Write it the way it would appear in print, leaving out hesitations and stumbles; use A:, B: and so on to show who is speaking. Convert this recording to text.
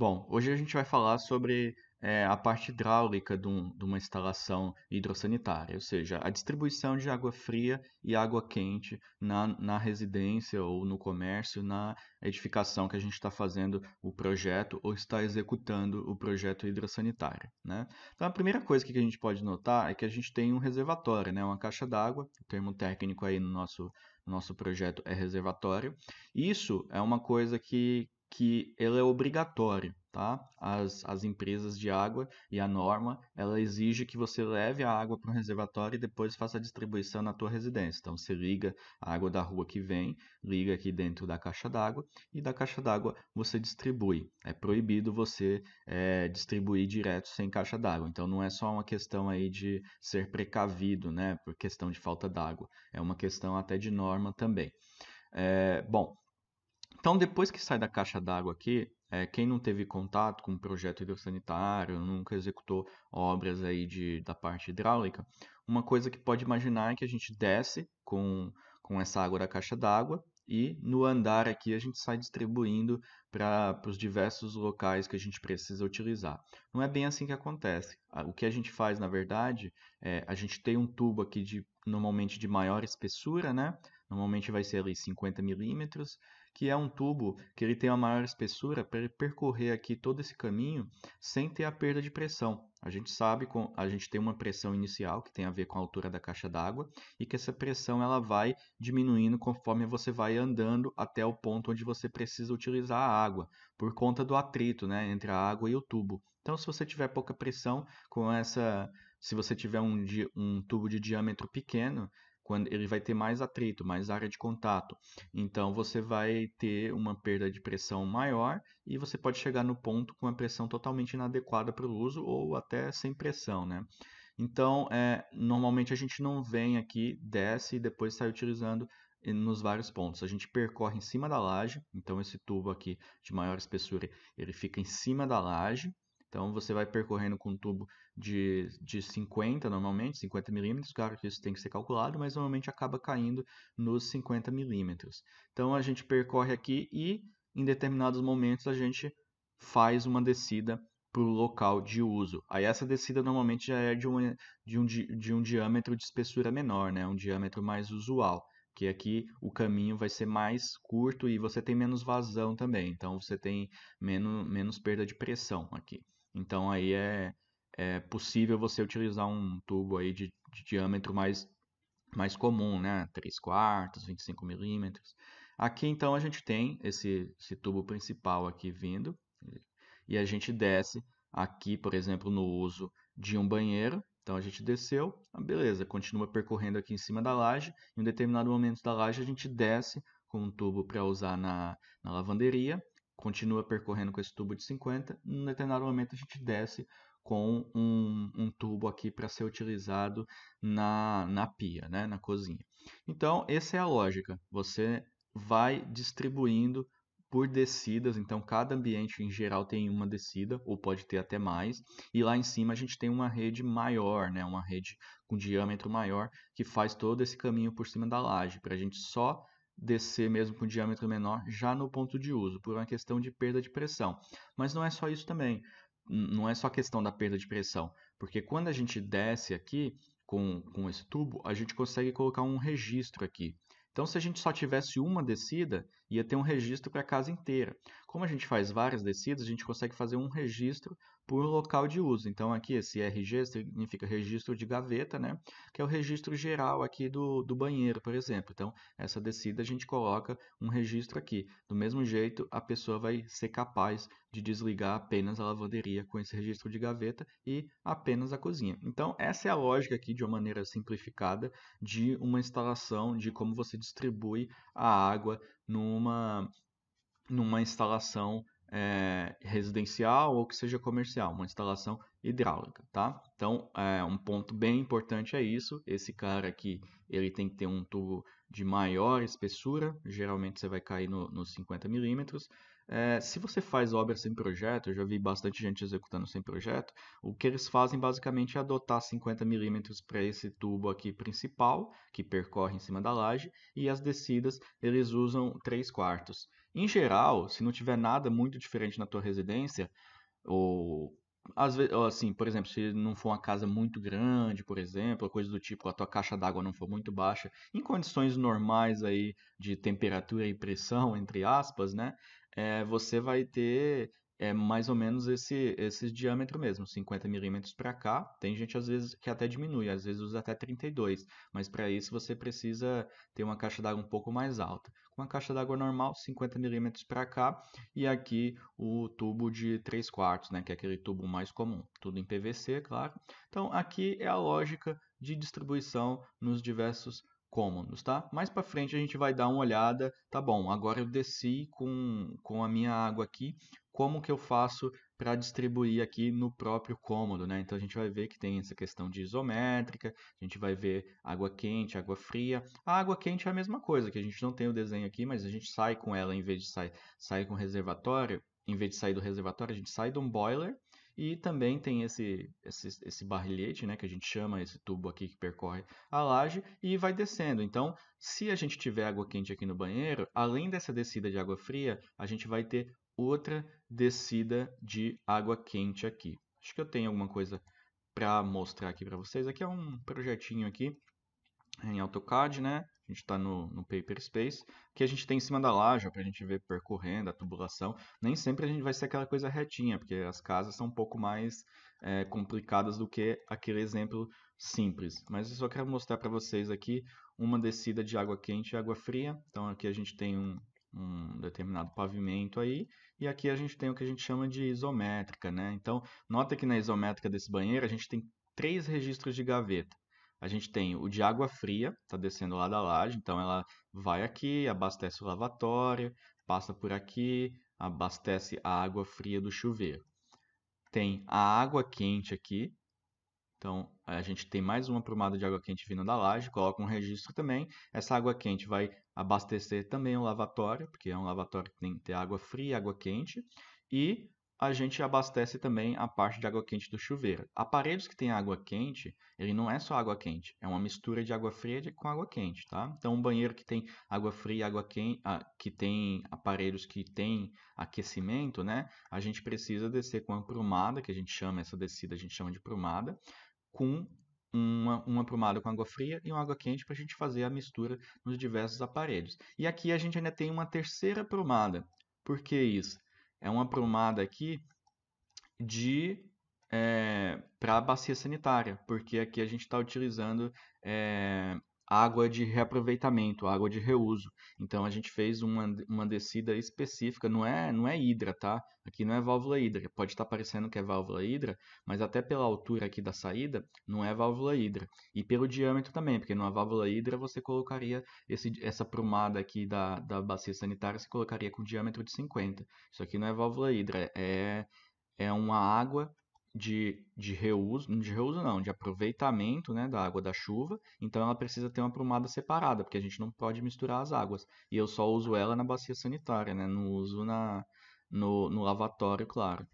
A: Bom, hoje a gente vai falar sobre a parte hidráulica de uma instalação hidrossanitária, ou seja, a distribuição de água fria e água quente na residência ou no comércio, na edificação que a gente está fazendo o projeto ou está executando o projeto hidrossanitário, né? Então, a primeira coisa que a gente pode notar é que a gente tem um reservatório, né? Uma caixa d'água, o termo técnico aí no nosso projeto é reservatório. Isso é uma coisa que ele é obrigatório, tá? As empresas de água e a norma, ela exige que você leve a água para um reservatório e depois faça a distribuição na tua residência. Então, você liga a água da rua que vem, liga aqui dentro da caixa d'água e da caixa d'água você distribui. É proibido você distribuir direto sem caixa d'água. Então, não é só uma questão aí de ser precavido, né, por questão de falta d'água. É uma questão até de norma também. Bom, então, depois que sai da caixa d'água aqui, quem não teve contato com o projeto hidrossanitário, nunca executou obras aí da parte hidráulica, uma coisa que pode imaginar é que a gente desce com essa água da caixa d'água e no andar aqui a gente sai distribuindo para os diversos locais que a gente precisa utilizar. Não é bem assim que acontece. O que a gente faz, na verdade, a gente tem um tubo aqui normalmente de maior espessura, né? Normalmente vai ser ali 50 milímetros, que é um tubo que ele tem uma maior espessura para ele percorrer aqui todo esse caminho sem ter a perda de pressão. A gente sabe, a gente tem uma pressão inicial que tem a ver com a altura da caixa d'água e que essa pressão ela vai diminuindo conforme você vai andando até o ponto onde você precisa utilizar a água, por conta do atrito, né, entre a água e o tubo. Então, se você tiver pouca pressão se você tiver um tubo de diâmetro pequeno, quando ele vai ter mais atrito, mais área de contato. Então você vai ter uma perda de pressão maior e você pode chegar no ponto com a pressão totalmente inadequada para o uso ou até sem pressão, né? Então, normalmente a gente não vem aqui, desce e depois sai utilizando nos vários pontos. A gente percorre em cima da laje, então esse tubo aqui de maior espessura, ele fica em cima da laje. Então você vai percorrendo com um tubo de 50 normalmente, 50 milímetros, claro que isso tem que ser calculado, mas normalmente acaba caindo nos 50 milímetros. Então a gente percorre aqui e em determinados momentos a gente faz uma descida para o local de uso. Aí essa descida normalmente já é de um diâmetro de espessura menor, né? Um diâmetro mais usual, que aqui o caminho vai ser mais curto e você tem menos vazão também, então você tem menos perda de pressão aqui. Então aí é possível você utilizar um tubo aí de diâmetro mais comum, né? 3 quartos, 25 milímetros. Aqui então a gente tem esse tubo principal aqui vindo e a gente desce aqui, por exemplo, no uso de um banheiro. Então a gente desceu, beleza, continua percorrendo aqui em cima da laje. Em um determinado momento da laje a gente desce com um tubo para usar na lavanderia, continua percorrendo com esse tubo de 50. Em um determinado momento a gente desce com um tubo aqui para ser utilizado na pia, né, na cozinha. Então, essa é a lógica. Você vai distribuindo por descidas, então cada ambiente em geral tem uma descida, ou pode ter até mais, e lá em cima a gente tem uma rede maior, né, uma rede com diâmetro maior, que faz todo esse caminho por cima da laje, para a gente só descer mesmo com diâmetro menor já no ponto de uso, por uma questão de perda de pressão. Mas não é só isso também, não é só questão da perda de pressão, porque quando a gente desce aqui com esse tubo, a gente consegue colocar um registro aqui. Então, se a gente só tivesse uma descida, ia ter um registro para a casa inteira. Como a gente faz várias descidas, a gente consegue fazer um registro por local de uso. Então, aqui esse RG significa registro de gaveta, né? Que é o registro geral aqui do banheiro, por exemplo. Então, essa descida a gente coloca um registro aqui. Do mesmo jeito, a pessoa vai ser capaz de desligar apenas a lavanderia com esse registro de gaveta e apenas a cozinha. Então, essa é a lógica aqui, de uma maneira simplificada, de uma instalação, de como você distribui a água numa instalação residencial ou que seja comercial, uma instalação hidráulica, tá? Então, um ponto bem importante é isso. Esse cara aqui, ele tem que ter um tubo de maior espessura, geralmente você vai cair nos 50 milímetros. Se você faz obra sem projeto, eu já vi bastante gente executando sem projeto, o que eles fazem basicamente é adotar 50 milímetros para esse tubo aqui principal, que percorre em cima da laje, e as descidas eles usam 3 quartos. Em geral, se não tiver nada muito diferente na tua residência, ou às vezes, assim, por exemplo, se não for uma casa muito grande, por exemplo, ou coisa do tipo, a tua caixa d'água não for muito baixa, em condições normais aí de temperatura e pressão, entre aspas, né? Você vai ter mais ou menos esse diâmetro mesmo, 50 milímetros para cá. Tem gente às vezes que até diminui, às vezes usa até 32, mas para isso você precisa ter uma caixa d'água um pouco mais alta. Com a caixa d'água normal, 50 milímetros para cá, e aqui o tubo de 3 quartos, né, que é aquele tubo mais comum, tudo em PVC, claro. Então aqui é a lógica de distribuição nos diversos cômodos, tá? Mais para frente a gente vai dar uma olhada, tá bom, agora eu desci com a minha água aqui, como que eu faço para distribuir aqui no próprio cômodo, né? Então a gente vai ver que tem essa questão de isométrica, a gente vai ver água quente, água fria. A água quente é a mesma coisa, que a gente não tem o desenho aqui, mas a gente sai com ela em vez de sair com o reservatório, em vez de sair do reservatório, a gente sai de um boiler e também tem esse barrilhete, né, que a gente chama esse tubo aqui que percorre a laje e vai descendo. Então, se a gente tiver água quente aqui no banheiro, além dessa descida de água fria, a gente vai ter outra descida de água quente aqui. Acho que eu tenho alguma coisa para mostrar aqui para vocês. Aqui é um projetinho aqui em AutoCAD, né? A gente está no Paper Space, que a gente tem em cima da laje, para a gente ver percorrendo a tubulação. Nem sempre a gente vai ser aquela coisa retinha, porque as casas são um pouco mais complicadas do que aquele exemplo simples. Mas eu só quero mostrar para vocês aqui uma descida de água quente e água fria. Então aqui a gente tem um determinado pavimento aí, e aqui a gente tem o que a gente chama de isométrica, né? Então, nota que na isométrica desse banheiro a gente tem 3 registros de gaveta. A gente tem o de água fria, está descendo lá da laje, então ela vai aqui, abastece o lavatório, passa por aqui, abastece a água fria do chuveiro. Tem a água quente aqui, então a gente tem mais uma prumada de água quente vindo da laje, coloca um registro também. Essa água quente vai abastecer também o lavatório, porque é um lavatório que tem que ter água fria e água quente. E a gente abastece também a parte de água quente do chuveiro. Aparelhos que têm água quente, ele não é só água quente, é uma mistura de água fria com água quente, tá? Então, um banheiro que tem água fria e água quente, que tem aparelhos que têm aquecimento, né? A gente precisa descer com a prumada, que a gente chama essa descida, a gente chama de prumada, com uma prumada com água fria e uma água quente para a gente fazer a mistura nos diversos aparelhos. E aqui a gente ainda tem uma terceira prumada. Por que isso? É uma prumada aqui de para a bacia sanitária, porque aqui a gente está utilizando é, água de reaproveitamento, água de reuso. Então a gente fez uma descida específica, não é hidra, tá? Aqui não é válvula hidra. Pode estar parecendo que é válvula hidra, mas até pela altura aqui da saída, não é válvula hidra. E pelo diâmetro também, porque numa válvula hidra você colocaria essa prumada aqui da bacia sanitária, você colocaria com diâmetro de 50. Isso aqui não é válvula hidra, é uma água de reuso, de reuso não, de aproveitamento, né, da água da chuva, então ela precisa ter uma prumada separada, porque a gente não pode misturar as águas. E eu só uso ela na bacia sanitária, né, não uso no lavatório, claro.